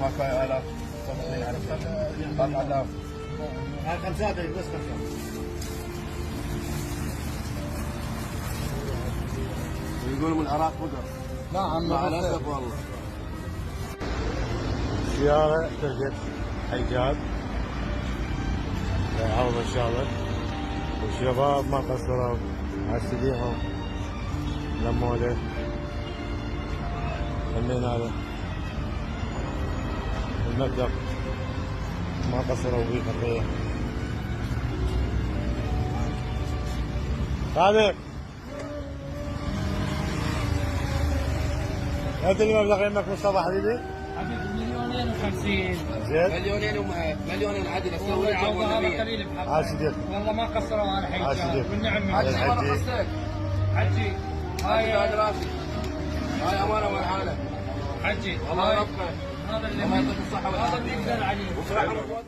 5000 4000 هاي خمسات بس خمسات. يقولوا من العراق بقر. نعم مع الاسف والله. سيارة احتجت حجاب لعوض الشغل، والشباب ما قصروا عسليهم لموا له همينا له المبلغ، ما قصروا فيه خطيه. صادق هات لي مبلغ يمك مصطفى حبيبي. حبيبي 2,050,000. زين مليونين عادي بس والله يعوضها هذا قليل عاشدك والله ما قصروا على حجاب والنعم من حجي الله. ما قصرت. حجي هاي هاي راسي. هاي امانه مال حاله. حجي الله هاي يرفقه. هذا اللي الله يعطيك الصحه هذا اللي والعافيه. يقدر عليه.